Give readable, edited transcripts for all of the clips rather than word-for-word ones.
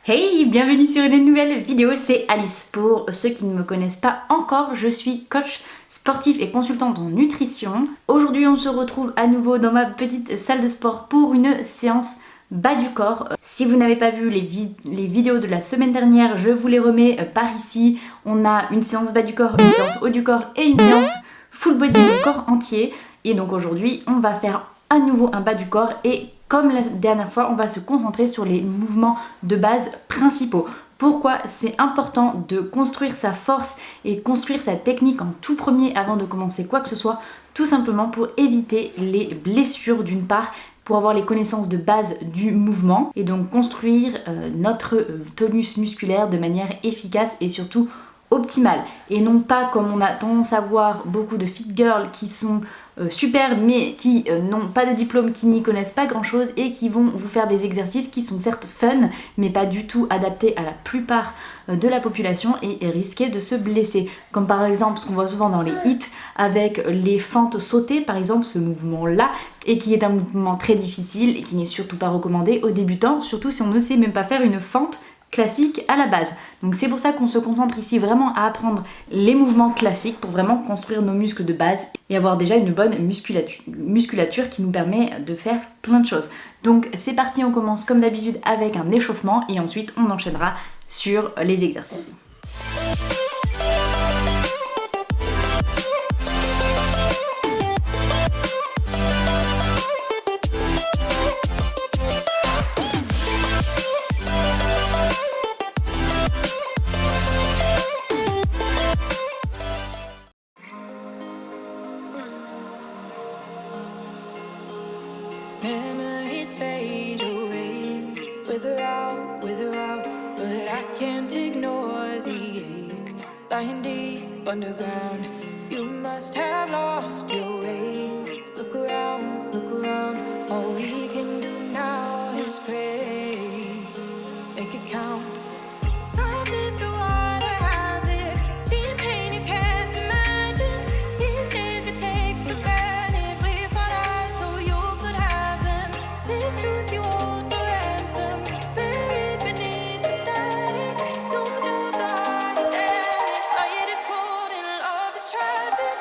Hey, bienvenue sur une nouvelle vidéo, c'est Alice. Pour ceux qui ne me connaissent pas encore, je suis coach sportif et consultante en nutrition. Aujourd'hui, on se retrouve à nouveau dans ma petite salle de sport pour une séance bas du corps. Si vous n'avez pas vu les vidéos de la semaine dernière, je vous les remets par ici. On a une séance bas du corps, une séance haut du corps et une séance full body, le corps entier. Et donc aujourd'hui, on va faire à nouveau un bas du corps et comme la dernière fois, on va se concentrer sur les mouvements de base principaux. Pourquoi c'est important de construire sa force et construire sa technique en tout premier avant de commencer quoi que ce soit? Tout simplement pour éviter les blessures d'une part, pour avoir les connaissances de base du mouvement et donc construire notre tonus musculaire de manière efficace et surtout optimale. Et non pas comme on a tendance à voir beaucoup de fit girls qui sont super mais qui n'ont pas de diplôme, qui n'y connaissent pas grand chose et qui vont vous faire des exercices qui sont certes fun mais pas du tout adaptés à la plupart de la population et risqués de se blesser, comme par exemple ce qu'on voit souvent dans les hits avec les fentes sautées, par exemple ce mouvement là, et qui est un mouvement très difficile et qui n'est surtout pas recommandé aux débutants, surtout si on ne sait même pas faire une fente classique à la base. Donc c'est pour ça qu'on se concentre ici vraiment à apprendre les mouvements classiques pour vraiment construire nos muscles de base et avoir déjà une bonne musculature qui nous permet de faire plein de choses. Donc c'est parti, on commence comme d'habitude avec un échauffement et ensuite on enchaînera sur les exercices. Memories fade away, wither out, but I can't ignore the ache, lying deep underground. You must have lost your way. Look around, all we can do now is pray, make it count. I've lived through water, I've lived, seen pain you can't imagine. These days you take for granted, we fought out so you could have them. This truth you hold for ransom, buried beneath the static. No doubt the heart is damaged, light is cold and love is tragic.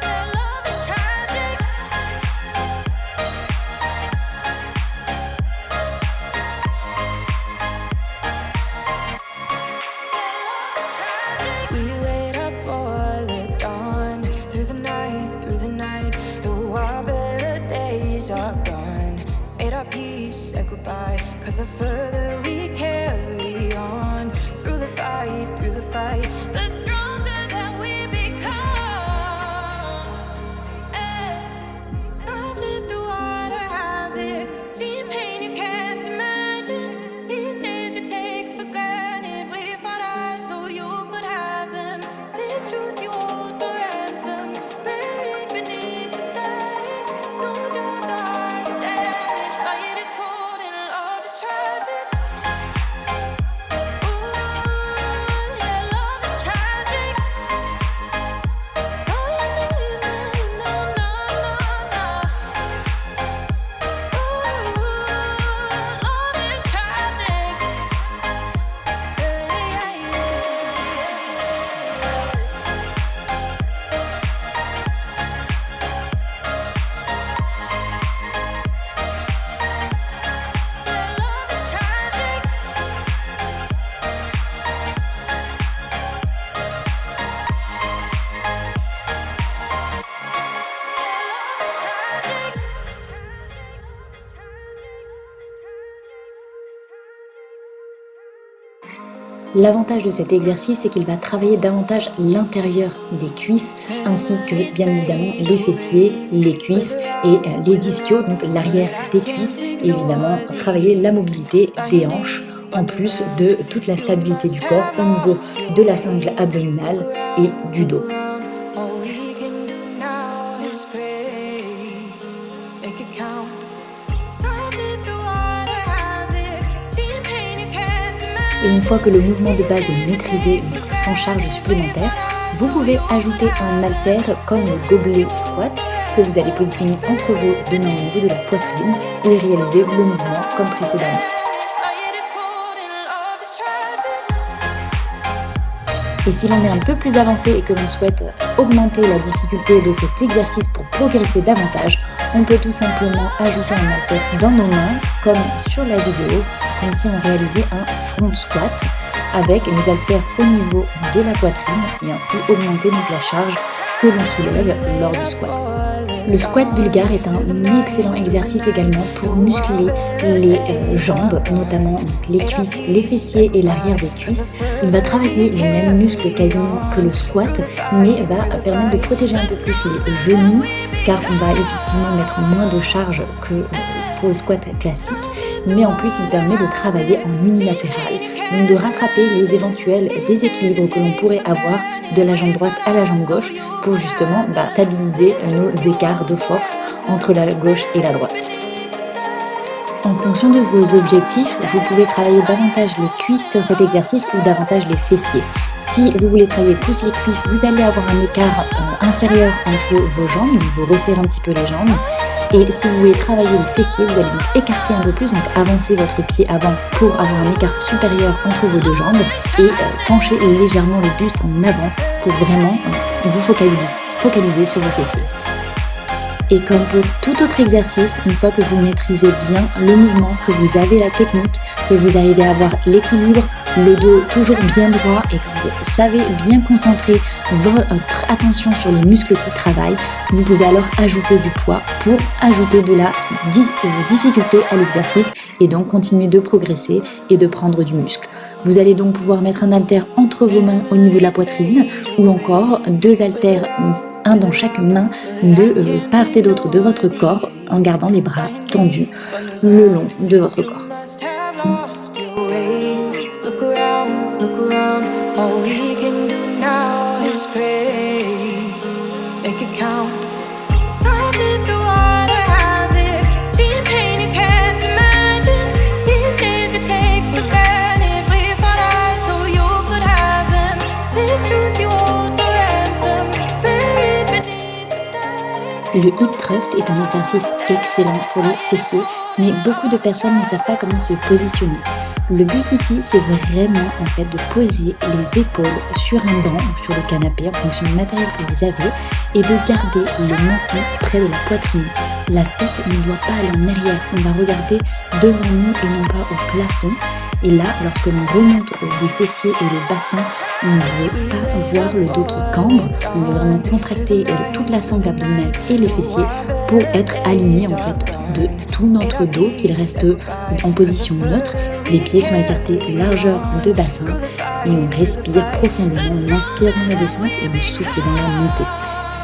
Yeah, love is tragic. We wait up for the dawn, through the night, though our better days are gone. Made our peace, said goodbye, 'cause the further we carry on, through the fight, the stronger that we become. I've lived through water, havoc, seen pain you can't imagine. These days you take for granted, we fought ours so you could have them. This truth you hold for ransom, buried beneath the static. No doubt the heart is damaged, light is cold and love is tragic. Ooh, yeah, love is tragic. Oh, no. Ooh, love is tragic. L'avantage de cet exercice, c'est qu'il va travailler davantage l'intérieur des cuisses, ainsi que bien évidemment les fessiers, les cuisses et les ischios, donc l'arrière des cuisses, et évidemment travailler la mobilité des hanches, en plus de toute la stabilité du corps au niveau de la sangle abdominale et du dos. All we can do now is pray, make it count. I've lived through water, I've lived, seen pain you can't imagine. Et une fois que le mouvement de base est maîtrisé, donc sans charge supplémentaire, Vous pouvez ajouter un haltère comme le gobelet squat que vous allez positionner entre vos deux mains au niveau de la poitrine et réaliser le mouvement comme précédemment. Et si l'on est un peu plus avancé et que l'on souhaite augmenter la difficulté de cet exercice pour progresser davantage, on peut tout simplement ajouter un haltère dans nos mains, comme sur la vidéo, comme si on réalisait un front squat avec les haltères au niveau de la poitrine et ainsi augmenter donc la charge que l'on soulève lors du squat. Le squat bulgare est un excellent exercice également pour muscler les jambes, notamment les cuisses, les fessiers et l'arrière des cuisses. Il va travailler les mêmes muscles quasiment que le squat, mais va permettre de protéger un peu plus les genoux, car on va effectivement mettre moins de charge que pour le squat classique, mais en plus il permet de travailler en unilatéral, donc de rattraper les éventuels déséquilibres que l'on pourrait avoir de la jambe droite à la jambe gauche pour justement stabiliser nos écarts de force entre la gauche et la droite. En fonction de vos objectifs, vous pouvez travailler davantage les cuisses sur cet exercice ou davantage les fessiers. Si vous voulez travailler plus les cuisses, vous allez avoir un écart inférieur entre vos jambes, vous resserrez un petit peu les jambes. Et si vous voulez travailler les fessiers, vous allez donc écarter un peu plus, donc avancer votre pied avant pour avoir un écart supérieur entre vos deux jambes et pencher légèrement le buste en avant pour vraiment vous focaliser sur vos fessiers. Et comme pour tout autre exercice, une fois que vous maîtrisez bien le mouvement, que vous avez la technique, que vous arrivez à avoir l'équilibre, le dos toujours bien droit et que vous savez bien concentrer votre attention sur les muscles qui travaillent, vous pouvez alors ajouter du poids pour ajouter de la difficulté à l'exercice et donc continuer de progresser et de prendre du muscle. Vous allez donc pouvoir mettre un haltère entre vos mains au niveau de la poitrine ou encore deux haltères, un dans chaque main de part et d'autre de votre corps en gardant les bras tendus le long de votre corps. Le hip thrust est un exercice excellent pour les fessiers, mais beaucoup de personnes ne savent pas comment se positionner. Le but ici, c'est vraiment en fait de poser les épaules sur un banc ou sur le canapé en fonction du matériel que vous avez et de garder le menton près de la poitrine. La tête ne doit pas aller en arrière, on va regarder devant nous et non pas au plafond. Et là, lorsque l'on remonte les fessiers et le bassin, on ne veut pas voir le dos qui cambre, on veut vraiment contracter toute la sangle abdominale et les fessiers pour être aligné en fait de tout notre dos, qu'il reste en position neutre. Les pieds sont écartés largeur de bassin et on respire profondément, on inspire dans la descente et on souffle dans la montée.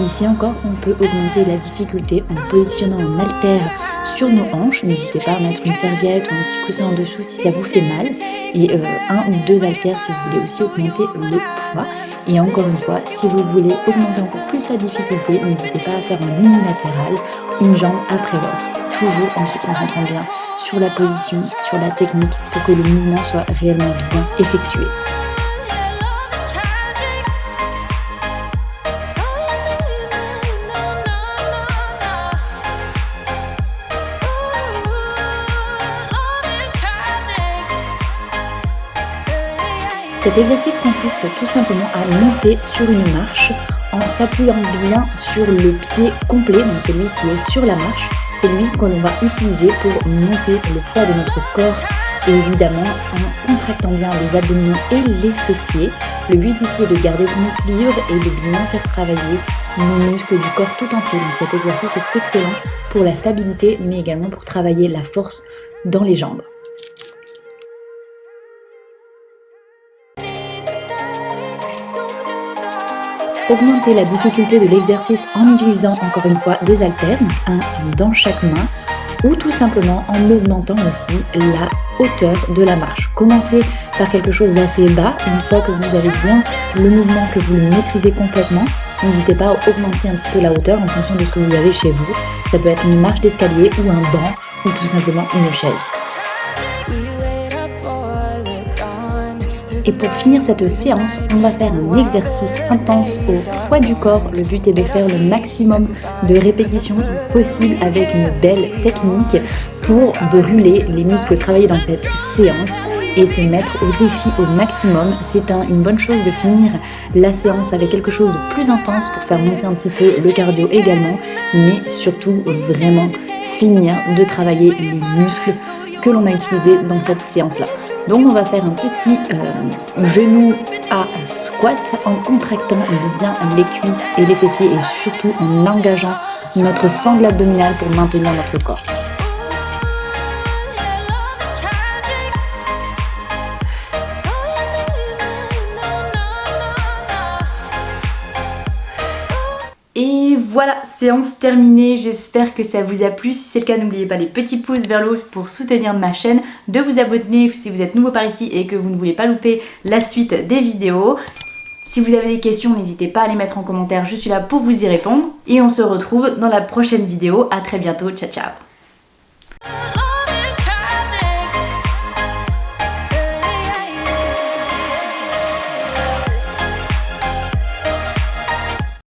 Ici encore, on peut augmenter la difficulté en positionnant un haltère sur nos hanches. N'hésitez pas à mettre une serviette ou un petit coussin en dessous si ça vous fait mal. Et un ou deux haltères si vous voulez aussi augmenter le poids. Et encore une fois, si vous voulez augmenter encore plus la difficulté, n'hésitez pas à faire un unilatéral, une jambe après l'autre. Toujours en se concentrant bien sur la position, sur la technique pour que le mouvement soit réellement bien effectué. Cet exercice consiste tout simplement à monter sur une marche en s'appuyant bien sur le pied complet, donc celui qui est sur la marche. C'est lui que l'on va utiliser pour monter le poids de notre corps et évidemment en contractant bien les abdominaux et les fessiers. Le but ici est de garder son équilibre et de bien faire travailler nos muscles du corps tout entier. Donc cet exercice est excellent pour la stabilité mais également pour travailler la force dans les jambes. Augmenter la difficulté de l'exercice en utilisant encore une fois des haltères, un dans chaque main, ou tout simplement en augmentant aussi la hauteur de la marche. Commencez par quelque chose d'assez bas, une fois que vous avez bien le mouvement, que vous le maîtrisez complètement, n'hésitez pas à augmenter un petit peu la hauteur en fonction de ce que vous avez chez vous. Ça peut être une marche d'escalier ou un banc ou tout simplement une chaise. Et pour finir cette séance, on va faire un exercice intense au poids du corps. Le but est de faire le maximum de répétitions possibles avec une belle technique pour brûler les muscles travaillés dans cette séance et se mettre au défi au maximum. C'est une bonne chose de finir la séance avec quelque chose de plus intense pour faire monter un petit peu le cardio également, mais surtout vraiment finir de travailler les muscles que l'on a utilisés dans cette séance-là. Donc on va faire un petit genou à squat en contractant bien les cuisses et les fessiers et surtout en engageant notre sangle abdominale pour maintenir notre corps. Et voilà, séance terminée, j'espère que ça vous a plu. Si c'est le cas, n'oubliez pas les petits pouces vers le haut pour soutenir ma chaîne, de vous abonner si vous êtes nouveau par ici et que vous ne voulez pas louper la suite des vidéos. Si vous avez des questions, n'hésitez pas à les mettre en commentaire, je suis là pour vous y répondre. Et on se retrouve dans la prochaine vidéo, à très bientôt, ciao ciao.